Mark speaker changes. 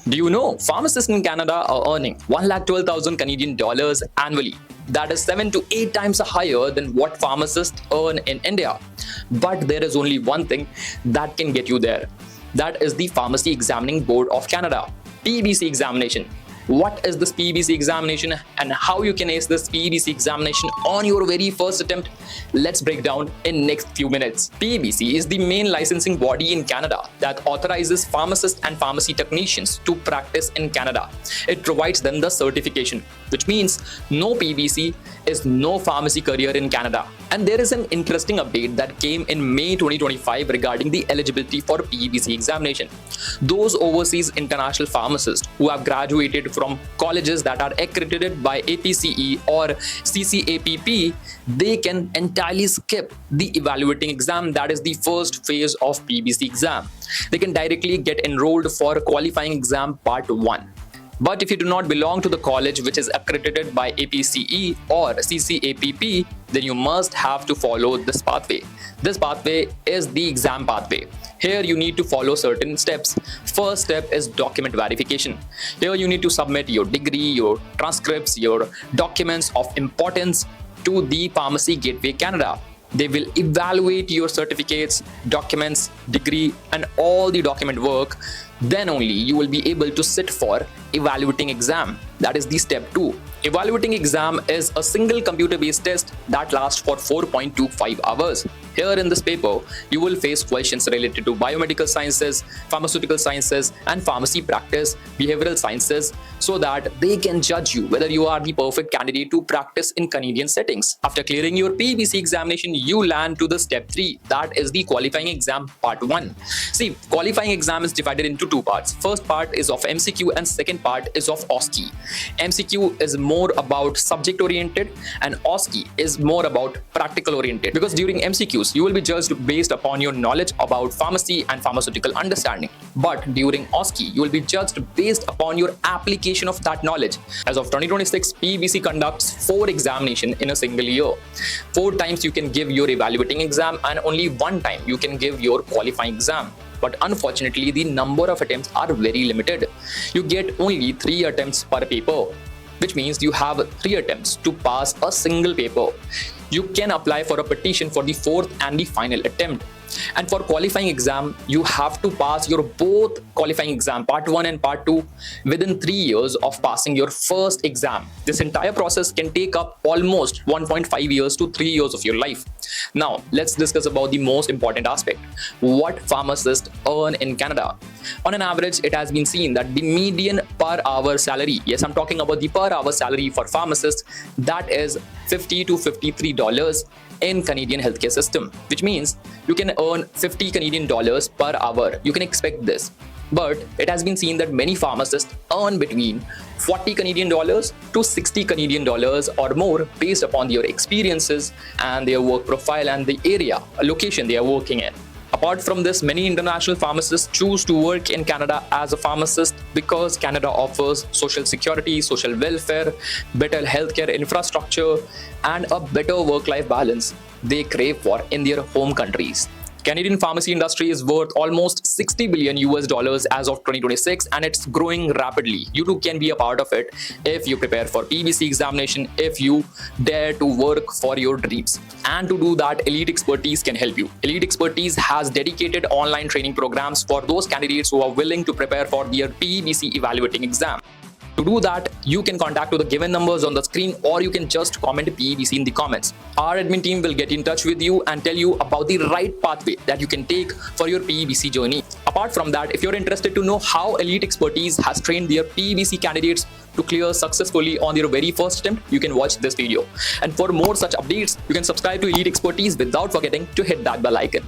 Speaker 1: Do you know pharmacists in Canada are earning 112,000 Canadian dollars annually? That is 7 to 8 times higher than what pharmacists earn in India. But there is only one thing that can get you there. That is the Pharmacy Examining Board of Canada, PEBC examination. What is this PEBC examination and how you can ace this PEBC examination on your very first attempt? Let's break down in next few minutes. PEBC is the main licensing body in Canada that authorizes pharmacists and pharmacy technicians to practice in Canada. It provides them the certification, which means no PEBC is no pharmacy career in Canada. And there is an interesting update that came in May 2025 regarding the eligibility for PEBC examination. Those overseas international pharmacists who have graduated from colleges that are accredited by APCE or CCAPP, they can entirely skip the evaluating exam, that is the first phase of PEBC exam. They can directly get enrolled for qualifying exam part 1. But if you do not belong to the college which is accredited by APCE or CCAPP, then you must have to follow this pathway. This pathway is the exam pathway. Here you need to follow certain steps. First step is document verification. Here you need to submit your degree, your transcripts, your documents of importance to the Pharmacy Gateway Canada. They will evaluate your certificates, documents, degree, and all the document work. Then only you will be able to sit for evaluating exam. That is the step 2. Evaluating exam is a single computer-based test that lasts for 4.25 hours. Here in this paper, you will face questions related to biomedical sciences, pharmaceutical sciences, and pharmacy practice, behavioral sciences, so that they can judge you whether you are the perfect candidate to practice in Canadian settings. After clearing your PEBC examination, you land to the step 3, that is the qualifying exam part 1. See, qualifying exam is divided into 2 parts. First part is of MCQ and second part is of OSCE. MCQ is more about subject oriented and OSCE is more about practical oriented, because during MCQs you will be judged based upon your knowledge about pharmacy and pharmaceutical understanding, but during OSCE you will be judged based upon your application of that knowledge. As of 2026, PEBC conducts 4 examinations in a single year. 4 times you can give your evaluating exam and only 1 time you can give your qualifying exam. But unfortunately, the number of attempts are very limited. You get only 3 attempts per paper, which means you have 3 attempts to pass a single paper. You can apply for a petition for the 4th and the final attempt. And for qualifying exam, you have to pass your both qualifying exam, part 1 and part 2, within 3 years of passing your first exam. This entire process can take up almost 1.5 years to 3 years of your life. Now, let's discuss about the most important aspect. What pharmacists earn in Canada. On an average, it has been seen that the median per hour salary, yes, I'm talking about the per hour salary for pharmacists, that is $50 to $53 in Canadian healthcare system, which means you can earn 50 Canadian dollars per hour. You can expect this. But it has been seen that many pharmacists earn between 40 Canadian dollars to 60 Canadian dollars or more based upon their experiences and their work profile and the area, location they are working in. Apart from this, many international pharmacists choose to work in Canada as a pharmacist because Canada offers social security, social welfare, better healthcare infrastructure, and a better work-life balance they crave for in their home countries. Canadian pharmacy industry is worth almost 60 billion US dollars as of 2026, and it's growing rapidly. You too can be a part of it if you prepare for PEBC examination, if you dare to work for your dreams. And to do that, Elite Expertise can help you. Elite Expertise has dedicated online training programs for those candidates who are willing to prepare for their PEBC evaluating exam. To do that, you can contact to the given numbers on the screen, or you can just comment PEBC in the comments. Our admin team will get in touch with you and tell you about the right pathway that you can take for your PEBC journey. Apart from that, if you're interested to know how Elite Expertise has trained their PEBC candidates to clear successfully on their very first attempt, you can watch this video. And for more such updates, you can subscribe to Elite Expertise without forgetting to hit that bell icon.